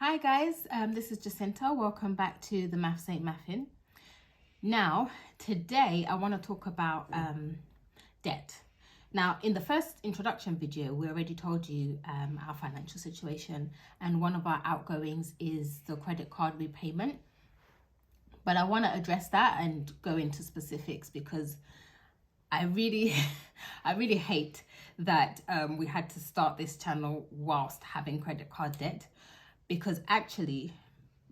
Hi guys, this is Jacinta. Welcome back to the Maths Ain't Mathin'. Now, today I want to talk about debt. Now, in the first introduction video, we already told you our financial situation, and one of our outgoings is the credit card repayment. But I want to address that and go into specifics because I really hate that we had to start this channel whilst having credit card debt. Because actually,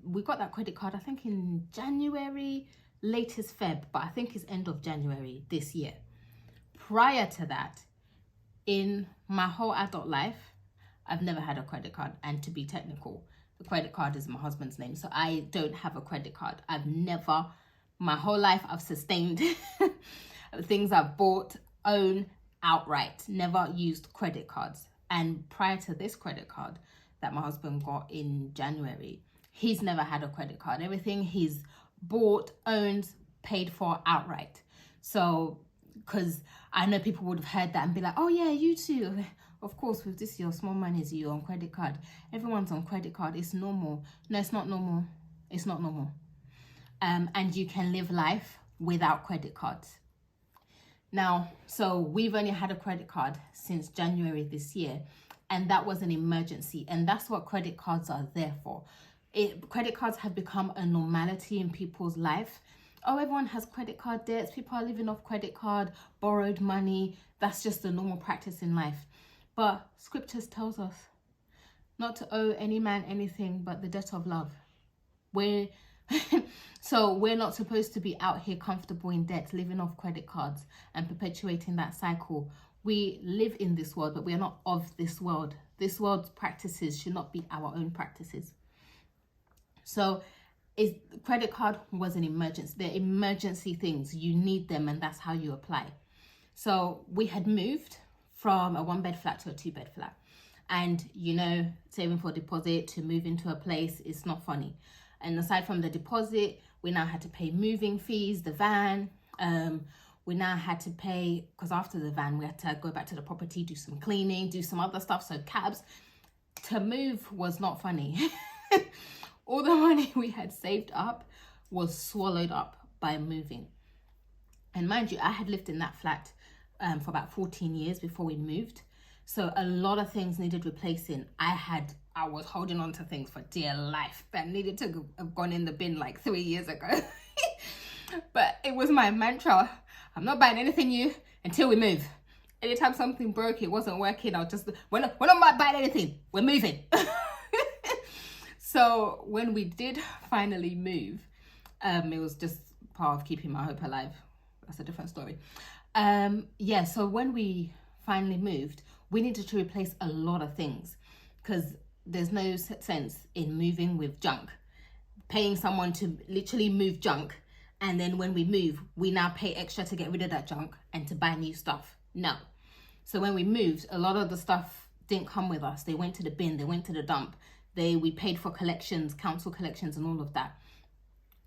we got that credit card, I think in January, latest Feb, but I think it's end of January this year. Prior to that, in my whole adult life, I've never had a credit card. And to be technical, the credit card is my husband's name. So I don't have a credit card. I've never, my whole life, I've sustained things I've bought, own, outright, never used credit cards. And prior to this credit card that my husband got in January, he's never had a credit card. Everything he's bought, owned, paid for outright. So, because I know people would have heard that and be like, oh yeah, you too. Of course, with this, your small money is you on credit card. Everyone's on credit card. It's normal. No, it's not normal. It's not normal. And you can live life without credit cards. Now, so we've only had a credit card since January this year. And that was an emergency. And that's what credit cards are there for. Credit cards have become a normality in people's life. Oh, everyone has credit card debts. People are living off credit card, borrowed money. That's just a normal practice in life. But scriptures tells us not to owe any man anything but the debt of love. So we're not supposed to be out here comfortable in debt, living off credit cards and perpetuating that cycle. We live in this world, but we are not of this world. This world's practices should not be our own practices. So credit card was an emergency. They're emergency things. You need them, and that's how you apply. So we had moved from a 1-bed flat to a 2-bed flat. And, you know, saving for a deposit to move into a place is not funny. And aside from the deposit, we now had to pay moving fees, the van. We now had to pay, because after the van, we had to go back to the property, do some cleaning, do some other stuff. So cabs. To move was not funny. All the money we had saved up was swallowed up by moving. And mind you, I had lived in that flat for about 14 years before we moved. So a lot of things needed replacing. I was holding on to things for dear life that needed to have gone in the bin like 3 years ago. But it was my mantra. I'm not buying anything new until we move. Anytime something broke, it wasn't working, I'll just, we're not buying anything. We're moving. So when we did finally move, it was just part of keeping my hope alive. That's a different story. So when we finally moved, we needed to replace a lot of things because there's no sense in moving with junk. Paying someone to literally move junk, and then when we move, we now pay extra to get rid of that junk and to buy new stuff. No. So when we moved, a lot of the stuff didn't come with us. They went to the bin, they went to the dump. We paid for collections, council collections and all of that.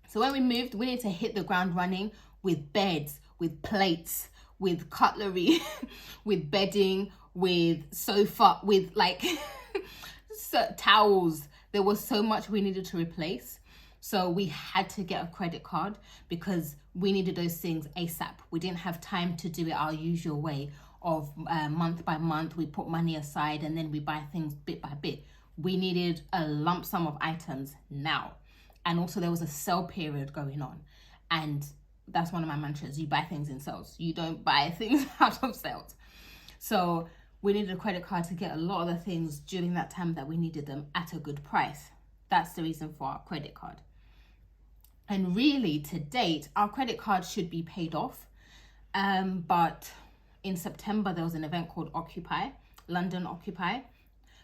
So when we moved, we needed to hit the ground running with beds, with plates, with cutlery, with bedding, with sofa, with like towels. There was so much we needed to replace. So we had to get a credit card because we needed those things ASAP. We didn't have time to do it our usual way of month by month. We put money aside and then we buy things bit by bit. We needed a lump sum of items now. And also there was a sale period going on. And that's one of my mantras. You buy things in sales. You don't buy things out of sales. So we needed a credit card to get a lot of the things during that time that we needed them at a good price. That's the reason for our credit card. And really, to date, our credit card should be paid off. But in September, there was an event called Occupy, London Occupy,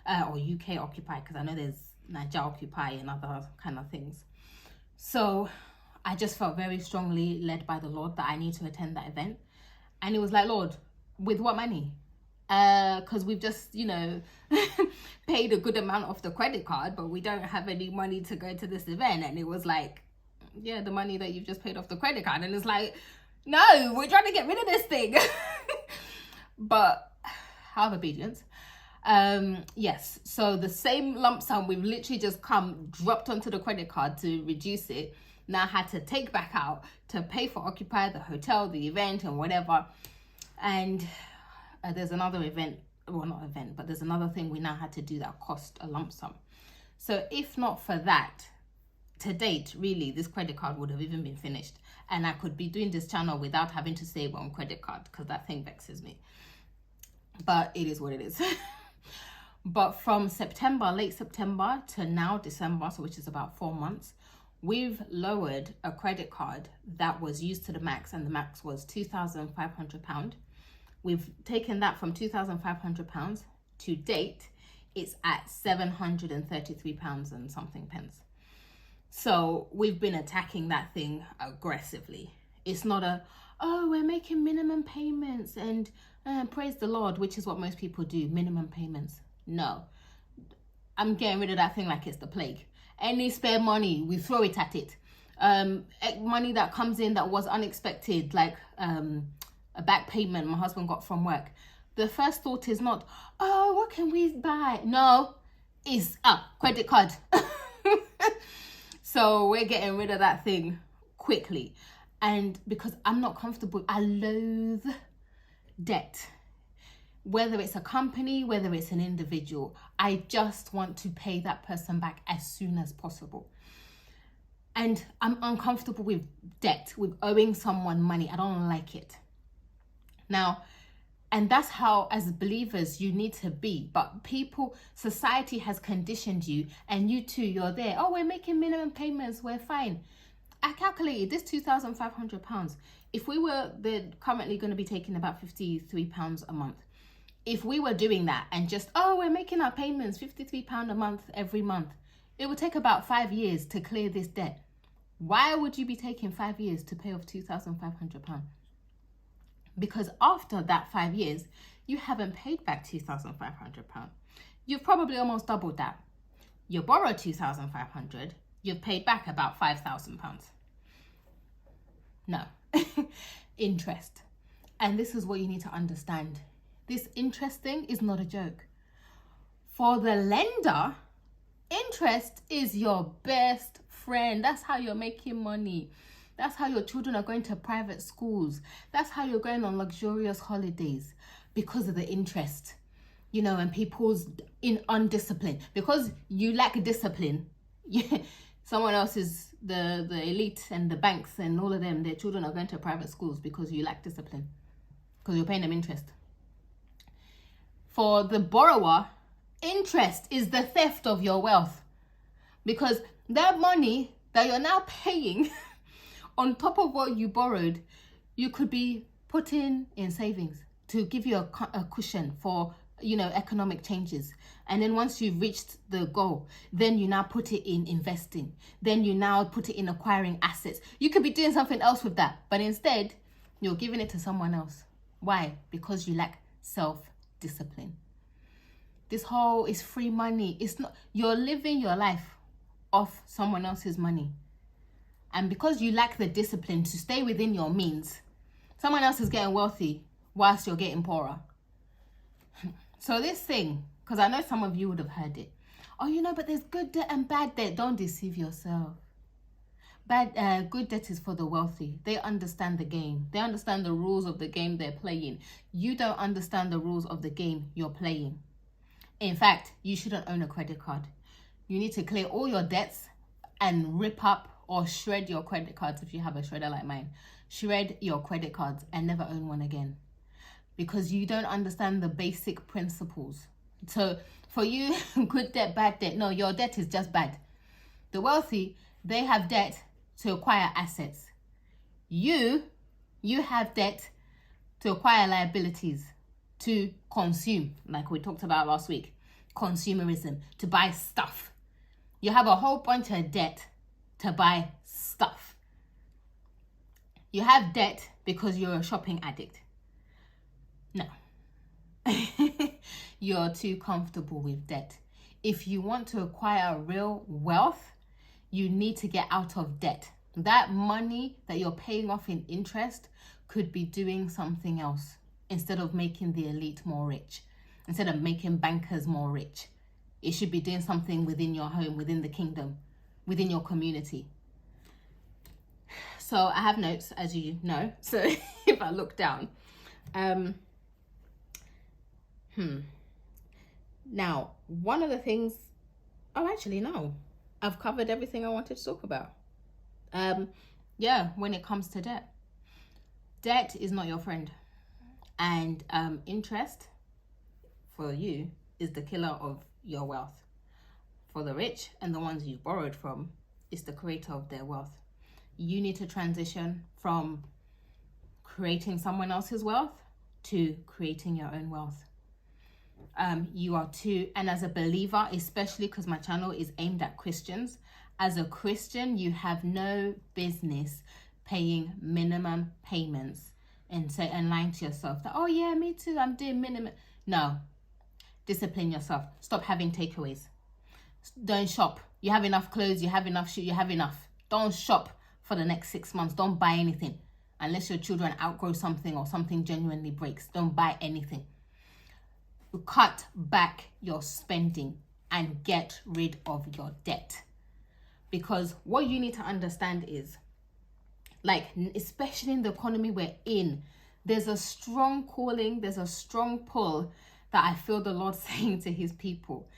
or UK Occupy, because I know there's Niger Occupy and other kind of things. So I just felt very strongly led by the Lord that I need to attend that event. And it was like, Lord, with what money? Because we've just, paid a good amount off the credit card, but we don't have any money to go to this event. And it was like, yeah, the money that you've just paid off the credit card. And it's like, no, we're trying to get rid of this thing. But out of obedience, Yes, so the same lump sum we've literally just dropped onto the credit card to reduce it, now had to take back out to pay for Occupy, the hotel, the event, and whatever. And there's another event, well, not event, but there's another thing we now had to do that cost a lump sum. So if not for that, to date, really, this credit card would have even been finished. And I could be doing this channel without having to save on credit card, because that thing vexes me. But it is what it is. But from September, late September to now December, so which is about 4 months, we've lowered a credit card that was used to the max, and the max was £2,500. We've taken that from £2,500 to date. It's at £733 and something pence. So we've been attacking that thing aggressively. It's not oh, we're making minimum payments and praise the Lord, which is what most people do, minimum payments. No, I'm getting rid of that thing like it's the plague. Any spare money, we throw it at it. Money that comes in that was unexpected, like a back payment my husband got from work. The first thought is not, oh, what can we buy? No, it's credit card. So we're getting rid of that thing quickly. And because I'm not comfortable, I loathe debt. Whether it's a company, whether it's an individual, I just want to pay that person back as soon as possible. And I'm uncomfortable with debt, with owing someone money. I don't like it. Now, and that's how, as believers, you need to be. But society has conditioned you, and you too, you're there. Oh, we're making minimum payments, we're fine. I calculated this £2,500. If they're currently going to be taking about £53 a month. If we were doing that and just, we're making our payments, £53 a month every month, it would take about 5 years to clear this debt. Why would you be taking 5 years to pay off £2,500? Because after that 5 years, you haven't paid back £2,500. You've probably almost doubled that. You borrowed £2,500, you've paid back about £5,000. No, interest. And this is what you need to understand. This interest thing is not a joke. For the lender, interest is your best friend. That's how you're making money. That's how your children are going to private schools. That's how you're going on luxurious holidays, because of the interest. You know, and people's undisciplined. Because you lack discipline, someone else is the elite and the banks and all of them, their children are going to private schools because you lack discipline. Because you're paying them interest. For the borrower, interest is the theft of your wealth. Because that money that you're now paying on top of what you borrowed, you could be putting in savings to give you a cushion for, economic changes. And then once you've reached the goal, then you now put it in investing. Then you now put it in acquiring assets. You could be doing something else with that, but instead you're giving it to someone else. Why? Because you lack self-discipline. This whole is free money. It's not, you're living your life off someone else's money. And because you lack the discipline to stay within your means, someone else is getting wealthy whilst you're getting poorer. So this thing, because I know some of you would have heard it. Oh, but there's good debt and bad debt. Don't deceive yourself. Good debt is for the wealthy. They understand the game. They understand the rules of the game they're playing. You don't understand the rules of the game you're playing. In fact, you shouldn't own a credit card. You need to clear all your debts and rip up or shred your credit cards if you have a shredder like mine. Shred your credit cards and never own one again. Because you don't understand the basic principles. So for you, good debt, bad debt. No, your debt is just bad. The wealthy, they have debt to acquire assets. You have debt to acquire liabilities, to consume, like we talked about last week. Consumerism, to buy stuff. You have a whole bunch of debt to buy stuff. You have debt because you're a shopping addict. No. You're too comfortable with debt. If you want to acquire real wealth, you need to get out of debt. That money that you're paying off in interest could be doing something else instead of making the elite more rich. instead of making bankers more rich. It should be doing something within your home, within the kingdom, within your community. So I have notes, as you know. So if I look down, now, one of the things, oh, actually, no, I've covered everything I wanted to talk about. Yeah, when it comes to debt, debt is not your friend, and interest for you is the killer of your wealth. For the rich and the ones you borrowed from, it's the creator of their wealth. You need to transition from creating someone else's wealth to creating your own wealth. You are too, and as a believer, especially because my channel is aimed at Christians, as a Christian, you have no business paying minimum payments and lying to yourself that, oh yeah, me too, I'm doing minimum. No, discipline yourself. Stop having takeaways. Don't shop. You have enough clothes, you have enough shoes, you have enough. Don't shop for the next 6 months. Don't buy anything unless your children outgrow something or something genuinely breaks. Don't buy anything. Cut back your spending and get rid of your debt. Because what you need to understand is, like, especially in the economy we're in, there's a strong calling, there's a strong pull that I feel the Lord saying to his people.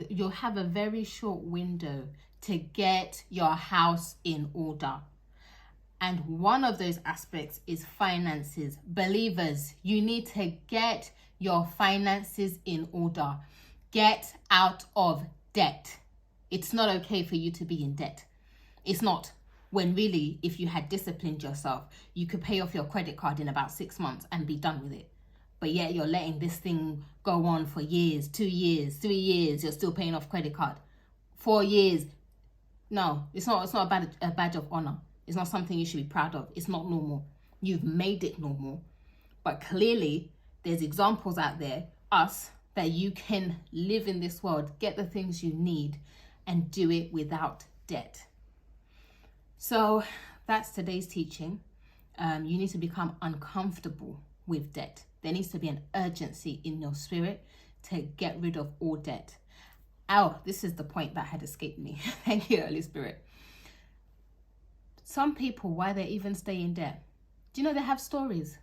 You'll have a very short window to get your house in order. And one of those aspects is finances. Believers, you need to get your finances in order. Get out of debt. It's not okay for you to be in debt. It's not. When really, if you had disciplined yourself, you could pay off your credit card in about 6 months and be done with it. But yet you're letting this thing go on for years, 2 years, 3 years. You're still paying off credit card. 4 years. No, it's not a badge of honor. It's not something you should be proud of. It's not normal. You've made it normal. But clearly, there's examples out there, us, that you can live in this world, get the things you need, and do it without debt. So that's today's teaching. You need to become uncomfortable with debt. There needs to be an urgency in your spirit to get rid of all debt. Oh, this is the point that had escaped me. Thank you, Holy Spirit. Some people, why they even stay in debt, do you know they have stories?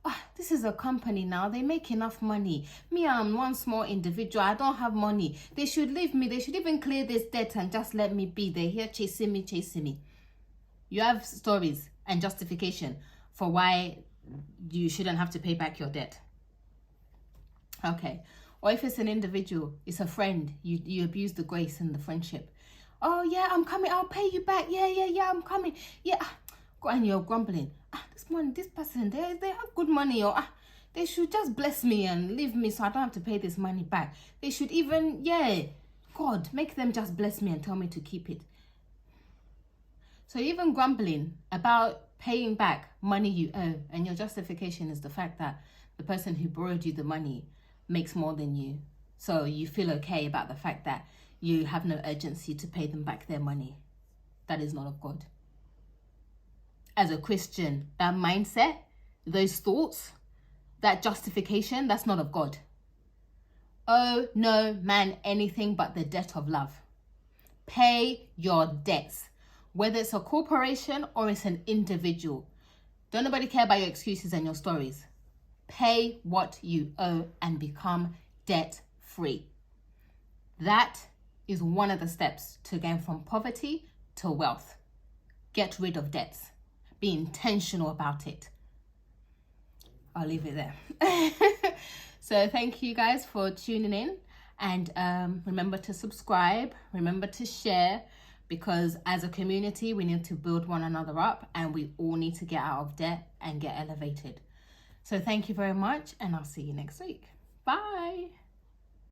Oh, this is a company now, they make enough money. Me, I'm one small individual, I don't have money. They should leave me, they should even clear this debt and just let me be. They're here chasing me. You have stories and justification for why you shouldn't have to pay back your debt. Okay. Or if it's an individual, it's a friend, you abuse the grace and the friendship. Oh yeah, I'm coming, I'll pay you back. Yeah, I'm coming. Yeah. And you're grumbling. This person, they have good money, or they should just bless me and leave me so I don't have to pay this money back. They should even, God, make them just bless me and tell me to keep it. So even grumbling about paying back money you owe, and your justification is the fact that the person who borrowed you the money makes more than you. So you feel okay about the fact that you have no urgency to pay them back their money. That is not of God. As a Christian, that mindset, those thoughts, that justification, that's not of God. Oh no, man, anything but the debt of love. Pay your debts. Whether it's a corporation or it's an individual. Don't nobody care about your excuses and your stories. Pay what you owe and become debt free. That is one of the steps to going from poverty to wealth. Get rid of debts. Be intentional about it. I'll leave it there. So thank you guys for tuning in. And remember to subscribe. Remember to share. Because as a community, we need to build one another up. And we all need to get out of debt and get elevated. So thank you very much. And I'll see you next week. Bye.